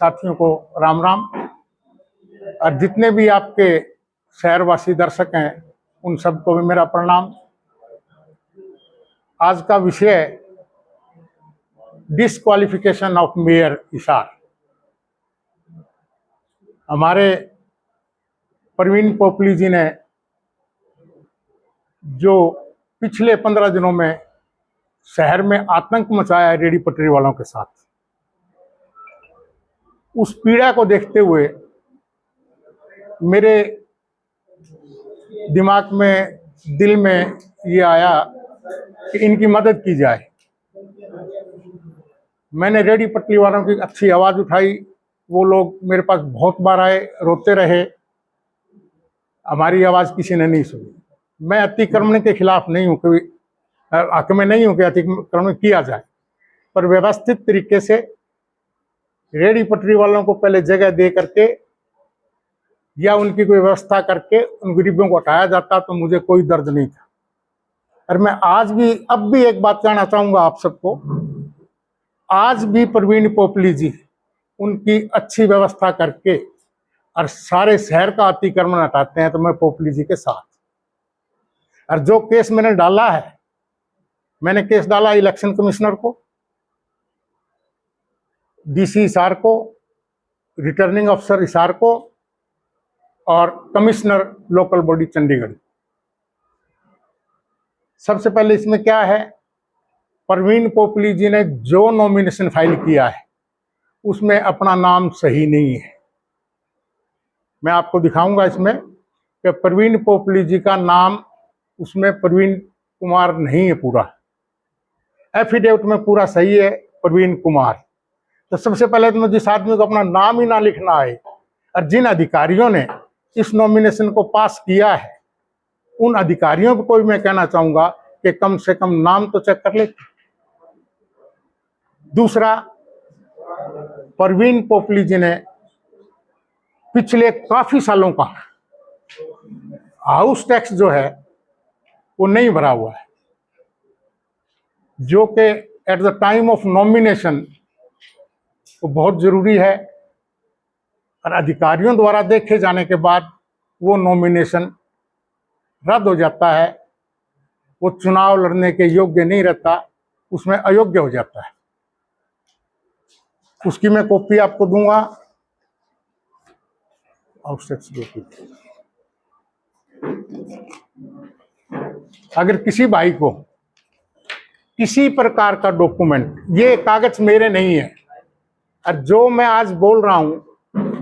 साथियों को राम राम। और जितने भी आपके शहरवासी दर्शक हैं उन सबको भी मेरा प्रणाम। आज का विषय डिस्क्वालिफिकेशन ऑफ मेयर हिसार। हमारे प्रवीण पोपली जी ने जो पिछले 15 दिनों में शहर में आतंक मचाया है रेडी पटरी वालों के साथ, उस पीड़ा को देखते हुए मेरे दिमाग में, दिल में ये आया कि इनकी मदद की जाए। मैंने रेडी पटरी वालों की अच्छी आवाज़ उठाई। वो लोग मेरे पास बहुत बार आए, रोते रहे, हमारी आवाज़ किसी ने नहीं सुनी। मैं अतिक्रमण के खिलाफ नहीं हूँ, कोई हक में नहीं हूँ कि अतिक्रमण किया जाए, पर व्यवस्थित तरीके से रेडी पटरी वालों को पहले जगह दे करके या उनकी कोई व्यवस्था करके उन गरीबों को हटाया जाता तो मुझे कोई दर्द नहीं था। और मैं आज भी, अब भी एक बात कहना चाहूँगा आप सबको, आज भी प्रवीण पोपली जी उनकी अच्छी व्यवस्था करके और सारे शहर का अतिक्रमण हटाते हैं तो मैं पोपली जी के साथ। और जो केस मैंने डाला है, मैंने केस डाला इलेक्शन कमिश्नर को, डीसी हिसार को, रिटर्निंग अफसर हिसार को और कमिश्नर लोकल बॉडी चंडीगढ़। सबसे पहले इसमें क्या है, प्रवीण पोपली जी ने जो नॉमिनेशन फाइल किया है उसमें अपना नाम सही नहीं है। मैं आपको दिखाऊंगा इसमें कि प्रवीण पोपली जी का नाम उसमें प्रवीण कुमार नहीं है, पूरा एफिडेविट में पूरा सही है प्रवीण कुमार। तो सबसे पहले तो जिस आदमी को अपना नाम ही ना लिखना है, और जिन अधिकारियों ने इस नॉमिनेशन को पास किया है उन अधिकारियों को भी मैं कहना चाहूंगा कि कम से कम नाम तो चेक कर ले। दूसरा, प्रवीण पोपली जी ने पिछले काफी सालों का हाउस टैक्स जो है वो नहीं भरा हुआ है, जो कि at the time of nomination वो बहुत जरूरी है। और अधिकारियों द्वारा देखे जाने के बाद वो नॉमिनेशन रद्द हो जाता है, वो चुनाव लड़ने के योग्य नहीं रहता, उसमें अयोग्य हो जाता है। उसकी मैं कॉपी आपको दूंगा। अगर किसी भाई को किसी प्रकार का डॉक्यूमेंट, ये कागज मेरे नहीं है, और जो मैं आज बोल रहा हूं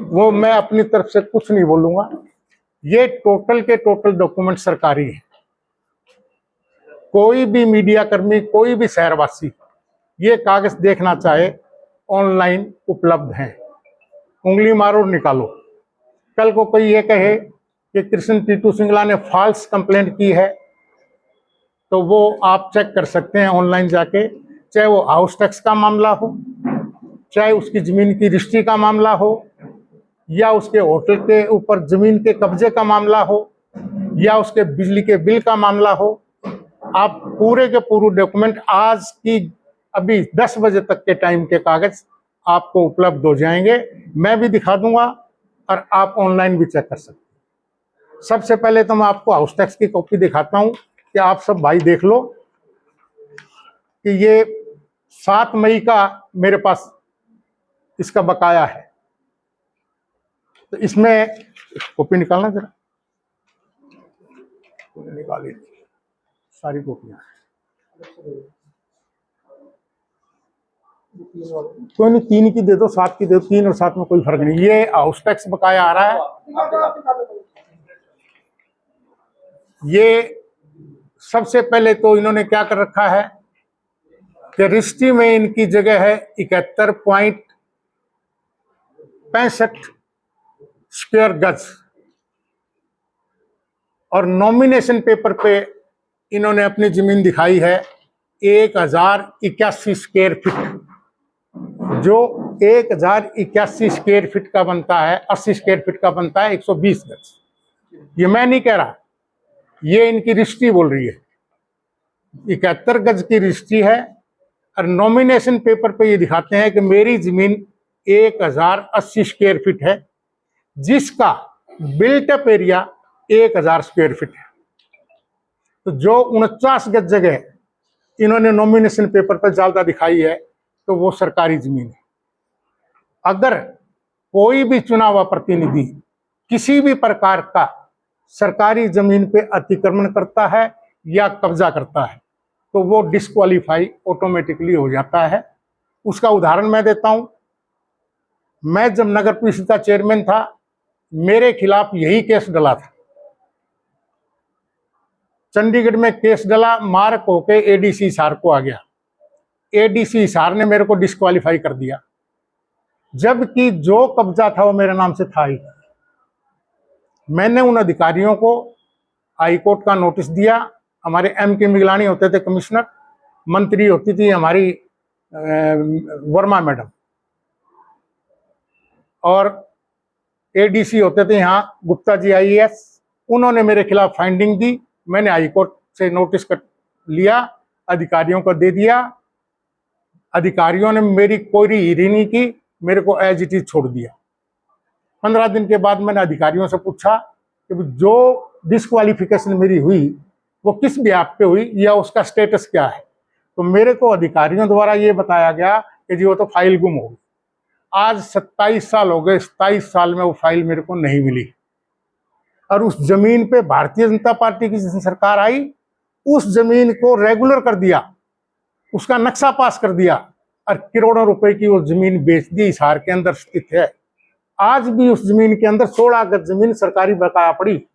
वो मैं अपनी तरफ से कुछ नहीं बोलूंगा, ये टोटल के टोटल डॉक्यूमेंट सरकारी है। कोई भी मीडिया कर्मी, कोई भी शहरवासी ये कागज देखना चाहे ऑनलाइन उपलब्ध हैं, उंगली मारो और निकालो। कल को कोई ये कहे कि कृष्ण टीटू सिंगला ने फॉल्स कंप्लेंट की है तो वो आप चेक कर सकते हैं ऑनलाइन जाके, चाहे वो हाउस टैक्स का मामला हो, चाहे उसकी जमीन की रजिस्ट्री का मामला हो, या उसके होटल के ऊपर जमीन के कब्जे का मामला हो, या उसके बिजली के बिल का मामला हो। आप पूरे के पूरे डॉक्यूमेंट आज की अभी 10 बजे तक के टाइम के कागज आपको उपलब्ध हो जाएंगे। मैं भी दिखा दूंगा और आप ऑनलाइन भी चेक कर सकते हैं। सबसे पहले तो मैं आपको हाउस टैक्स की कॉपी दिखाता हूं कि आप सब भाई देख लो कि ये 7 मई का मेरे पास इसका बकाया है। तो इसमें कॉपी निकालना, जरा निकालिए सारी कॉपियां। कोई नहीं, 3 की दे दो, 7 की दे दो, 3 और 7 में कोई फर्क नहीं। ये हाउस टैक्स बकाया आ रहा है। ये सबसे पहले तो इन्होंने क्या कर रखा है कि रजिस्ट्री में इनकी जगह है 71.65 स्क्वायर गज, और नॉमिनेशन पेपर पे इन्होंने अपनी जमीन दिखाई है 1081 स्क्वायर फीट, जो 1081 स्क्वायर फीट का बनता है, 80 स्क्वायर फीट का बनता है 120 गज। ये मैं नहीं कह रहा, ये इनकी रजिस्ट्री बोल रही है। 71 गज की रजिस्ट्री है और नॉमिनेशन पेपर पे ये दिखाते हैं कि मेरी जमीन 1080 स्क्वायर फीट है, जिसका बिल्टअप एरिया 1000 स्क्वायर फीट है। तो जो 49 गज जगह इन्होंने नॉमिनेशन पेपर पर ज्यादा दिखाई है, तो वो सरकारी जमीन है। अगर कोई भी चुना हुआ प्रतिनिधि किसी भी प्रकार का सरकारी जमीन पे अतिक्रमण करता है या कब्जा करता है, तो वो डिस्क्वालीफाई ऑटोमेटिकली हो जाता है। उसका उदाहरण मैं देता हूं। मैं जब नगर परिषद का चेयरमैन था, मेरे खिलाफ यही केस डला था। चंडीगढ़ में केस डला, मार्क होके एडीसी हिसार को आ गया। एडीसी हिसार ने मेरे को डिस्क्वालीफाई कर दिया, जबकि जो कब्जा था वो मेरे नाम से था ही। मैंने उन अधिकारियों को हाईकोर्ट का नोटिस दिया। हमारे के मिगलानी होते थे कमिश्नर, मंत्री होती थी हमारी वर्मा मैडम, और एडीसी होते थे यहाँ गुप्ता जी आईएएस। उन्होंने मेरे खिलाफ फाइंडिंग दी। मैंने हाईकोर्ट से नोटिस लिया, अधिकारियों को दे दिया। अधिकारियों ने मेरी कोई हियरिंग नहीं की, मेरे को एज इट इज छोड़ दिया। 15 दिन के बाद मैंने अधिकारियों से पूछा कि जो डिस्क्वालिफिकेशन मेरी हुई वो किस ब्याज पे हुई या उसका स्टेटस क्या है। तो मेरे को अधिकारियों द्वारा ये बताया गया कि जी वो तो फाइल गुम हो गई। आज 27 साल हो गए, 27 साल में वो फाइल मेरे को नहीं मिली। और उस जमीन पे भारतीय जनता पार्टी की सरकार आई, उस जमीन को रेगुलर कर दिया, उसका नक्शा पास कर दिया और करोड़ों रुपए की वो जमीन बेच दी। हिसार के अंदर स्थित है। आज भी उस जमीन के अंदर 16 गज जमीन सरकारी बकाया पड़ी।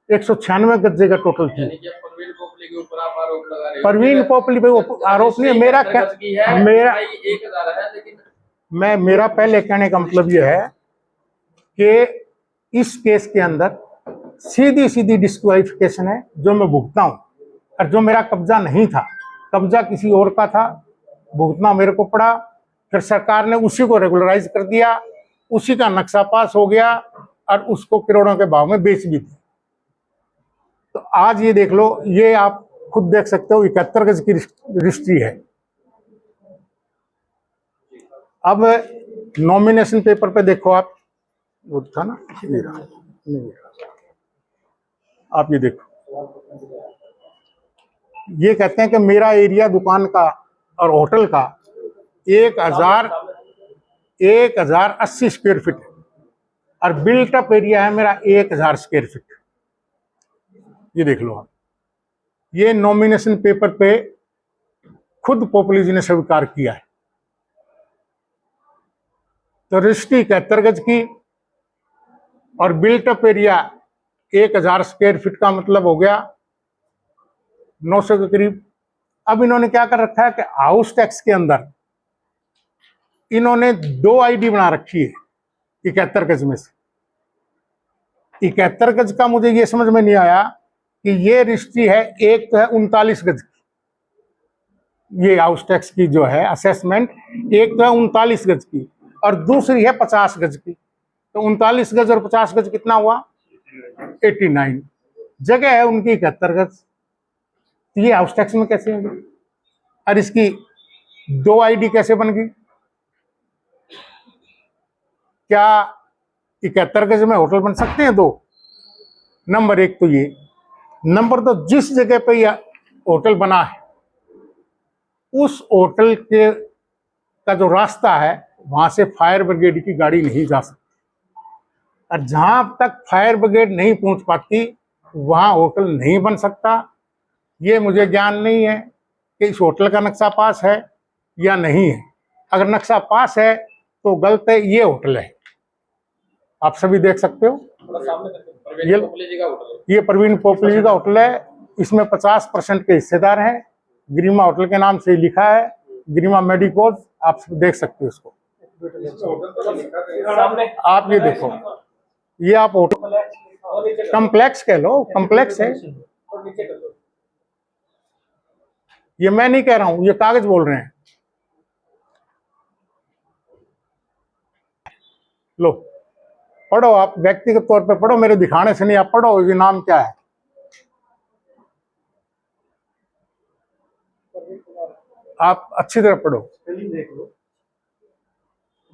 196 गज का टोटल थी। परवीन पोपली पे आरोप नहीं है मेरा। मेरा पहले कहने का मतलब यह है कि इस केस के अंदर सीधी सीधी डिस्क्वालिफिकेशन है जो मैं भुगता हूं। और जो मेरा कब्जा नहीं था, कब्जा किसी और का था, भुगतना मेरे को पड़ा। फिर सरकार ने उसी को रेगुलराइज कर दिया, उसी का नक्शा पास हो गया और उसको करोड़ों के भाव में बेच भी दी। तो आज ये देख लो, ये आप खुद देख सकते हो, 71 गज की रजिस्ट्री है। अब नॉमिनेशन पेपर पे देखो आप, वो था ना, नहीं आप ये देखो, ये कहते हैं कि मेरा एरिया दुकान का और होटल का 1080 स्क्वायर फीट है और बिल्टअप एरिया है मेरा 1000 स्क्वायर फीट। ये देख लो आप, ये नॉमिनेशन पेपर पे खुद पोपली जी ने स्वीकार किया है। तो रजिस्ट्री 71 गज की और बिल्टअप एरिया 1000 स्क्वायर फीट का मतलब हो गया 900 के करीब। अब इन्होंने क्या कर रखा है कि हाउस टैक्स के अंदर इन्होंने 2 आईडी बना रखी है 71 गज में से। 71 गज का मुझे ये समझ में नहीं आया कि ये रजिस्ट्री है, एक तो है 39 गज की, ये हाउस टैक्स की जो है असेसमेंट, एक तो है 39 गज की और दूसरी है 50 गज की। तो 39 गज और 50 गज कितना हुआ? 89। जगह है उनकी 71 गज। तो ये हाउस टैक्स में कैसे होगी? और इसकी 2 आईडी कैसे बन गई? क्या 71 गज में होटल बन सकते हैं 2? नंबर 1 तो ये। नंबर 2, जिस जगह पे यह होटल बना है उस होटल के का जो रास्ता है वहां से फायर ब्रिगेड की गाड़ी नहीं जा सकती, और जहां तक फायर ब्रिगेड नहीं पहुंच पाती वहां होटल नहीं बन सकता। ये मुझे ज्ञान नहीं है कि इस होटल का नक्शा पास है या नहीं है। अगर नक्शा पास है तो गलत है, ये होटल है, आप सभी देख सकते हो। ये प्रवीण पोपली जी का होटल है। इसमें 50% के हिस्सेदार हैं। गरिमा होटल के नाम से लिखा है, गरिमा मेडिकोज, आप देख सकते हो इसको। आप ये देखो, ये आप होटल कम्प्लेक्स कह लो, कम्प्लेक्स है। ये मैं नहीं कह रहा हूं, ये कागज बोल रहे हैं। लो पढ़ो, आप व्यक्तिगत तौर पे पढ़ो, मेरे दिखाने से नहीं, आप पढ़ो ये नाम क्या है। आप अच्छी तरह पढ़ो।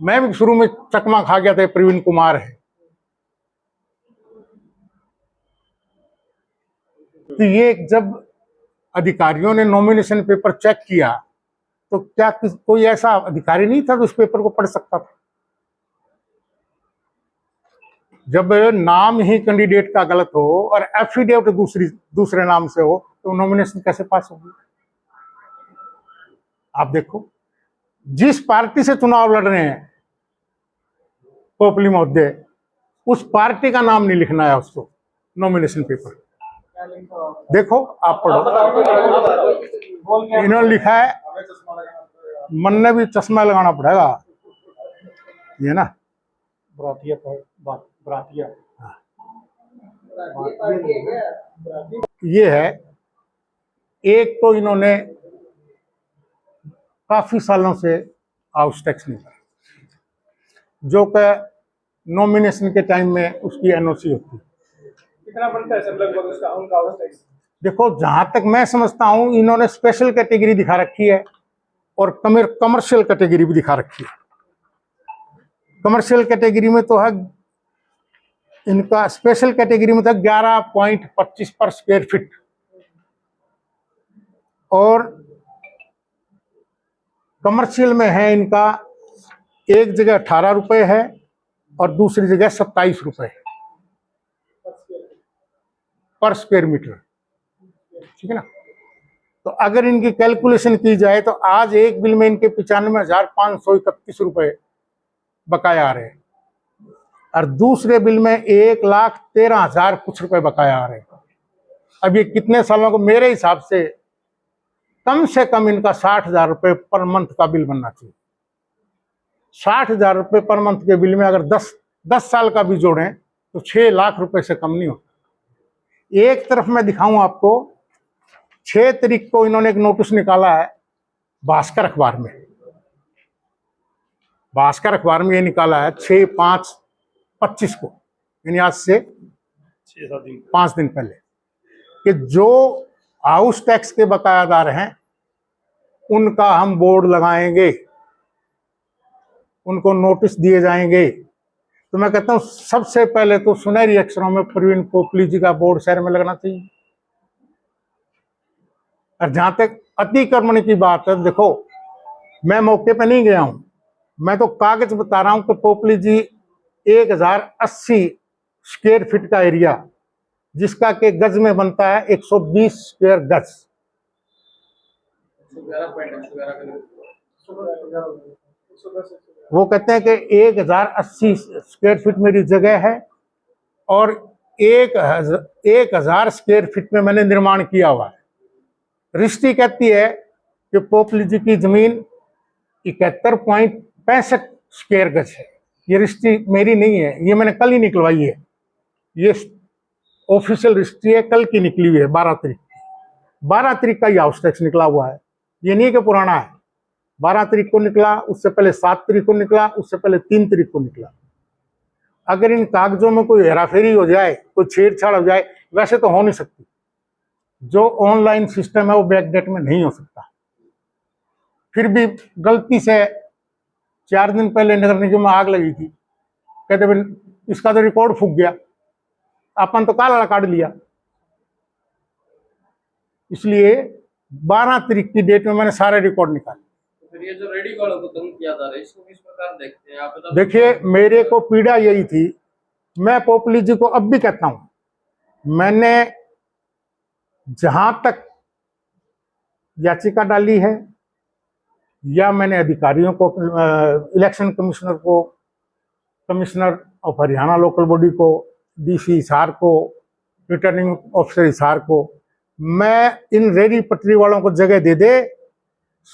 मैं भी शुरू में चकमा खा गया था, प्रवीण कुमार है। तो ये जब अधिकारियों ने नॉमिनेशन पेपर चेक किया तो क्या कोई ऐसा अधिकारी नहीं था जो उस पेपर को पढ़ सकता था? जब नाम ही कैंडिडेट का गलत हो और एफिडेविट दूसरे नाम से हो तो नॉमिनेशन कैसे पास होगी? आप देखो, जिस पार्टी से चुनाव लड़ रहे हैं पोपली महोदय, उस पार्टी का नाम नहीं लिखना है उसको नॉमिनेशन पेपर। देखो आप पढ़ो, इन्होंने लिखा है, मन ने भी चश्मा लगाना पड़ेगा, ये ना बरातिया ये है। एक तो इन्होंने काफी सालों से हाउस टैक्स नहीं भरा, जो कि नॉमिनेशन के टाइम में उसकी एनओसी होती है। कितना बनता है सर लगभग उसका उनका हाउस टैक्स? देखो, जहां तक मैं समझता हूं इन्होंने स्पेशल कैटेगरी दिखा रखी है और कमर्शियल कैटेगरी भी दिखा रखी है। कमर्शियल कैटेगरी में तो है इनका, स्पेशल कैटेगरी में था 11.25 पर स्क्वायर फीट और कमर्शियल में है इनका एक जगह 18 रुपए है और दूसरी जगह 27 रुपए है पर स्क्वायर मीटर, ठीक है ना। तो अगर इनकी कैलकुलेशन की जाए तो आज एक बिल में इनके 95,531 रुपए बकाया आ रहे हैं और दूसरे बिल में 1,13,000 कुछ रुपए बकाया आ रहे हैं। अब ये कितने सालों को, मेरे हिसाब से कम इनका 60,000 रुपए पर मंथ का बिल बनना चाहिए। 60,000 रुपए पर मंथ के बिल में अगर 10 साल का भी जोड़ें तो 6 लाख रुपए से कम नहीं होता। एक तरफ मैं दिखाऊं आपको, 6 तारीख को इन्होंने एक नोटिस निकाला है भास्कर अखबार में। भास्कर अखबार में ये निकाला है 6/5/25 को, यानी आज से 5 दिन पहले, कि जो हाउस टैक्स के बकायादार हैं उनका हम बोर्ड लगाएंगे, उनको नोटिस दिए जाएंगे। तो मैं कहता हूं सबसे पहले तो सुनहरी अक्षरों में प्रवीण पोपली जी का बोर्ड शहर में लगना चाहिए। और जहां तक अतिक्रमण की बात है, देखो मैं मौके पे नहीं गया हूं, मैं तो कागज बता रहा हूं कि पोपली जी 1080 स्क्वायर फीट का एरिया, जिसका के गज में बनता है 120 स्क्वायर गज, वो कहते हैं कि 1080 स्क्वायर फीट मेरी जगह है और 1000 स्क्वायर फीट में मैंने निर्माण किया हुआ है। रजिस्ट्री कहती है कि पोपली जी की जमीन 71.65 स्क्वायर गज है। ये रजिस्ट्री मेरी नहीं है, ये मैंने कल ही निकलवाई है, ये ऑफिशियल रजिस्ट्री है, कल की निकली हुई है, 12 तारीख का ये हाउस टैक्स निकला हुआ है। ये नहीं कि पुराना है, 12 तारीख को निकला, उससे पहले 7 तारीख को निकला, उससे पहले 3 तारीख को निकला। अगर इन कागजों में कोई हेराफेरी हो जाए, कोई छेड़छाड़ हो जाए, वैसे तो हो नहीं सकती। जो ऑनलाइन सिस्टम है वो बैकडेट में नहीं हो सकता। फिर भी गलती से 4 दिन पहले नगर निगम में आग लगी थी, कहते भाई इसका तो रिकॉर्ड फूक गया, अपन तो काला काट लिया। इसलिए 12 तारीख की डेट में मैंने सारे रिकॉर्ड निकाले। फिर ये जो रेडी वालों को तंग किया जा रहा है, इसको किस प्रकार देखते हैं आप? देखिए, मेरे को पीड़ा यही थी, मैं पोपली जी को अब भी कहता हूं, मैंने जहां तक याचिका डाली है या मैंने अधिकारियों को, इलेक्शन कमिश्नर को, commissioner of Haryana local body को, डीसी हिसार को, रिटर्निंग ऑफिसर हिसार को, मैं इन रेडी पटरी वालों को जगह दे दे,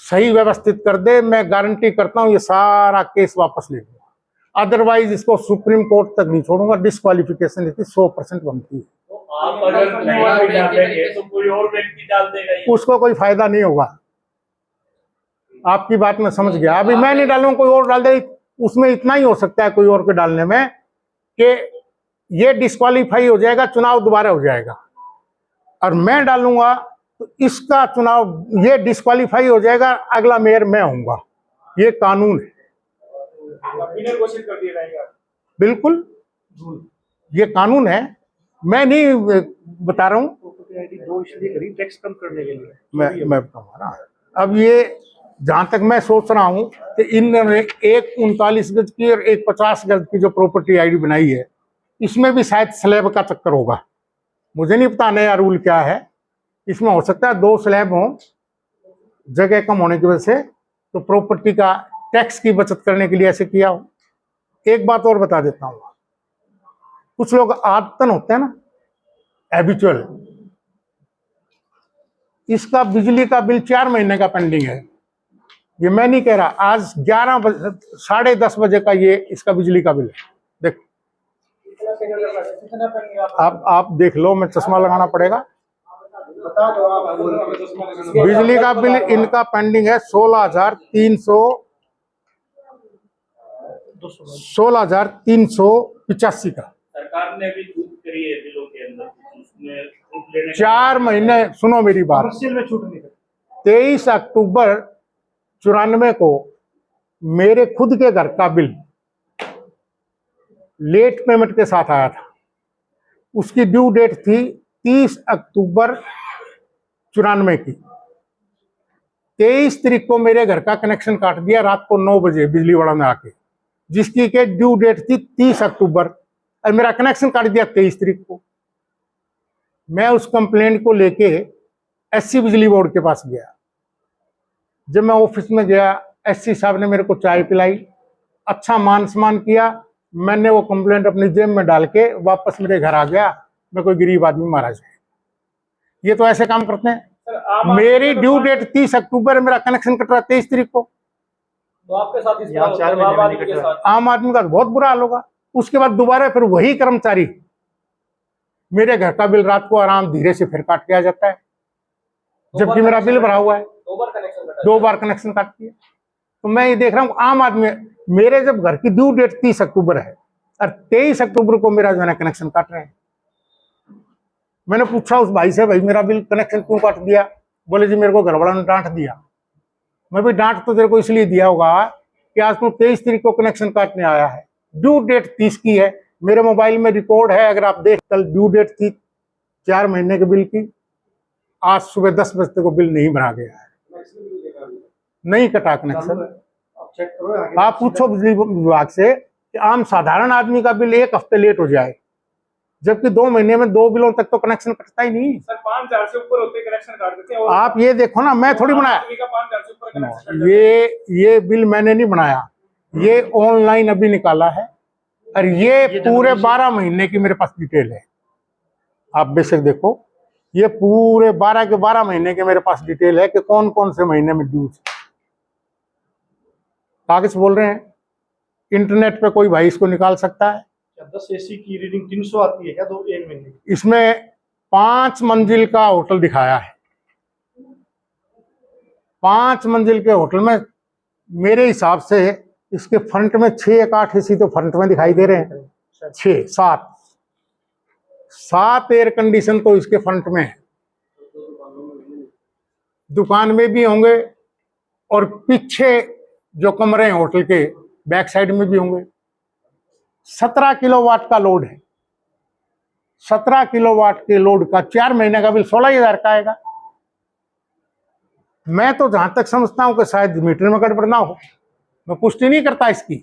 सही व्यवस्थित कर दे, मैं गारंटी करता हूं ये सारा केस वापस ले लूंगा। अदरवाइज इसको सुप्रीम कोर्ट तक नहीं छोड़ूंगा। डिस्क्वालिफिकेशन इसकी 100% बनती है। तो आप अगर नहीं डालेंगे तो कोई और व्यक्ति डाल देगा, उसको कोई फायदा नहीं होगा। आपकी बात मैं समझ गया। अभी मैं नहीं डालूंगा, कोई और डाल दे, उसमें इतना ही हो सकता है कोई और के डालने में कि ये डिस्क्वालीफाई हो जाएगा, चुनाव दोबारा हो जाएगा, और मैं डालूंगा तो इसका चुनाव, ये डिस्क्वालीफाई हो जाएगा, अगला मेयर मैं होऊंगा। ये कानून है। विनर घोषित कर दिए जाएंगे आप। बिल्कुल, ये कानून है, मैं नहीं बता रहा हूँ। प्रॉपर्टी आईडी 2 इसलिए करी टैक्स कम करने के लिए। मैं बताऊंगा ना। अब ये जहां तक मैं सोच रहा हूँ कि इन्होंने एक 39 गज की और एक 50 गज की जो प्रॉपर्टी आईडी बनाई है, इसमें भी शायद स्लैब का चक्कर होगा। मुझे नहीं पता नया रूल क्या है। इसमें हो सकता है 2 स्लैब हों, जगह कम होने की वजह से, तो प्रॉपर्टी का टैक्स की बचत करने के लिए ऐसे किया हो। एक बात और बता देता हूँ, कुछ लोग आदतन होते हैं ना, हैबिचुअल। इसका बिजली का बिल 4 महीने का पेंडिंग है। ये मैं नहीं कह रहा, आज 11 बजे 10:30 बजे का ये इसका बिजली का बिल है। देख, आप देख लो, मैं चश्मा लगाना पड़ेगा। बता दो आप। बिजली का बिल इनका पेंडिंग है 16,385 का। सरकार ने भी छूट करी है बिलों के अंदर, उसमें छूट लेने 4 महीने, सुनो मेरी बात, कमर्शियल में छूट नहीं करते। 23 अक्टूबर 94 को मेरे खुद के घर का बिल लेट पेमेंट के साथ आया था। उसकी ड्यू डेट थी 30 अक्टूबर 94 की। 23 तारीख को मेरे घर का कनेक्शन काट दिया रात को 9 बजे बिजली वाला में आके, जिसकी के ड्यू डेट थी 30 अक्टूबर, और मेरा कनेक्शन काट दिया 23 तारीख को। मैं उस कंप्लेंट को लेके एससी बिजली बोर्ड के पास गया। जब मैं ऑफिस में गया, एससी साहब ने मेरे को चाय पिलाई, अच्छा मान सम्मान किया। मैंने वो कंप्लेंट अपनी जेब में डाल के वापस मेरे घर आ गया। मैं कोई गरीब आदमी महाराज है, ये तो ऐसे काम करते हैं। मेरी ड्यू डेट 30 अक्टूबर, मेरा कनेक्शन कट रहा 23 तारीख को। तो आपके साथ इस यहाँ 4 महीने में नहीं कट रहा। आम आदमी का तो बहुत बुरा हाल होगा। उसके बाद दोबारा फिर वही कर्मचारी मेरे घर का बिल रात को आराम धीरे से फिर काट के आ जाता है, जबकि मेरा बिल भरा हुआ है। 2 बार कनेक्शन काट दिया। तो मैं ये देख रहा हूँ, आम आदमी, मेरे जब घर की ड्यू डेट 30 अक्टूबर है और 23 अक्टूबर को मेरा जो है कनेक्शन काट रहे हैं। मैंने पूछा उस भाई से, भाई मेरा बिल कनेक्शन क्यों काट दिया? बोले जी मेरे को घर वालों ने डांट दिया। मैं भी डांट तो तेरे को इसलिए दिया होगा कि आज तुम 23 तारीख को कनेक्शन काटने आया है, ड्यू डेट 30 की है। मेरे मोबाइल में रिकॉर्ड है, अगर आप देख, कल ड्यू डेट थी 4 महीने के बिल की। आज सुबह 10 बजे को बिल नहीं भरा गया है, नहीं कटा कनेक्शन। आप चेक करो, आप पूछो बिजली विभाग से कि आम साधारण आदमी का बिल 1 हफ्ते लेट हो जाए, जबकि 2 महीने में 2 बिलों तक तो कनेक्शन कटता ही नहीं। सर 5,000 से ऊपर होते कनेक्शन काट देते हैं। और आप ये देखो ना, मैं थोड़ी बनाया 5,000 से ऊपर कनेक्शन काट देते हैं। ये बिल मैंने नहीं बनाया, ये ऑनलाइन अभी निकाला है, और ये पूरे 12 महीने की मेरे पास डिटेल है। आप बेशक देखो, ये पूरे 12 के 12 महीने के मेरे पास डिटेल है कि कौन कौन से महीने में ड्यू। कागज बोल रहे हैं, इंटरनेट पे कोई भाई इसको निकाल सकता है। 10 एसी की रीडिंग 300 आती है क्या 1 महीने की? इसमें 5 मंजिल का होटल दिखाया है। 5 मंजिल के होटल में मेरे हिसाब से इसके फ्रंट में 6 या 8 एसी तो फ्रंट में दिखाई दे रहे हैं। 6 7 एयर कंडीशन तो इसके फ्रंट में है। दुकान में भी होंगे और पीछे जो कमरे हैं होटल के बैक साइड में भी होंगे। 17 किलोवाट का लोड है। 17 किलोवाट के लोड का 4 महीने का बिल 16,000 का आएगा। मैं तो जहां तक समझता हूं कि शायद मीटर में गड़बड़ ना हो, मैं पुष्टि नहीं करता इसकी,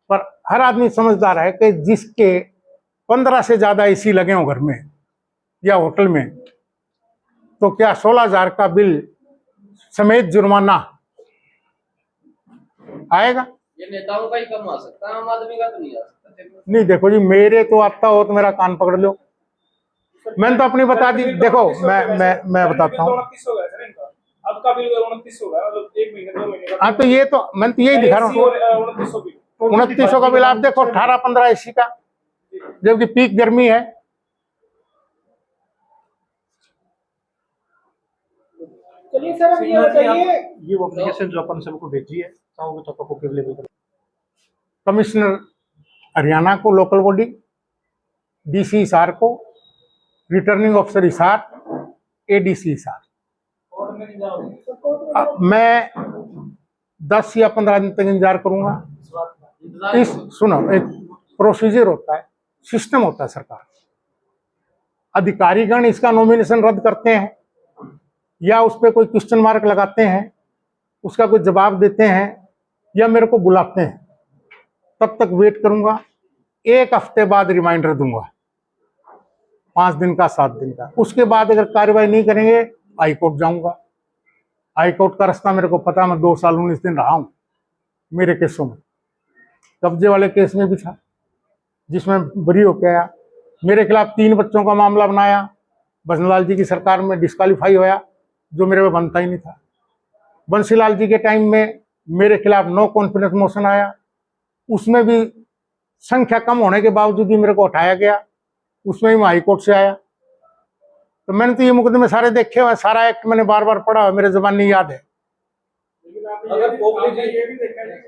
पर हर आदमी समझदार है कि जिसके 15 से ज्यादा एसी लगे हो घर में या होटल में, तो क्या 16,000 का बिल समेत जुर्माना आएगा? ये नेताओं का ही कम आ सकता है, आम आदमी का तो नहीं आ सकता। नहीं, देखो जी, मेरे तो आता हो तो मेरा कान पकड़ लो। मैंने तो अपनी बता दी। देखो मैं बताता हूँ। 29 हो गया सर इनका, अब का बिल 29 हो गया, मतलब 1 महीने 2 महीने का। हाँ, तो ये तो मैं तो यही दिखा रहा हूँ। 2900 बिल, 2900 का बिल आप देखो, 18-15 एसी का, जबकि पीक गर्मी है। चलिए सर, अब ये बताइए, ये वो एप्लीकेशन जो अपन सबको भेजी है, चाहोगे तो आपको अवेलेबल करो। कमिश्नर हरियाणा को लोकल बॉडी, डीसी हिसार को, returning officer Hisar, ADC Hisar. मैं 10 या 15 दिन तक इंतजार करूंगा। इंतजार इस सुनो, एक प्रोसीजर होता है, सिस्टम होता है सरकार, अधिकारीगण इसका नॉमिनेशन रद्द करते हैं या उस पर कोई क्वेश्चन मार्क लगाते हैं, उसका कोई जवाब देते हैं या मेरे को बुलाते हैं, तब तक वेट करूंगा। 1 हफ्ते बाद रिमाइंडर दूंगा, 5 दिन का, 7 दिन का। उसके बाद अगर कार्रवाई नहीं करेंगे हाई कोर्ट जाऊंगा। हाई कोर्ट का रास्ता मेरे को पता, मैं 2 साल 19 दिन रहा हूं मेरे केसों में। कब्जे वाले केस में भी था जिसमें बरी होके आया, मेरे खिलाफ 3 बच्चों का मामला बनाया, बंसीलाल जी की सरकार में डिस्क्वालीफाई होया, जो मेरे पे बनता ही नहीं था। बंसीलाल जी के टाइम में मेरे खिलाफ नो कॉन्फिडेंस मोशन आया, उसमें भी संख्या कम होने के बावजूद भी मेरे को हटाया गया, उसमें भी मैं हाई कोर्ट से आया। तो मैंने तो ये मुकदमे सारे देखे हुए, सारा एक्ट मैंने बार बार पढ़ा, मेरे जबानी याद है। अगर पोपली जी ये भी देखा है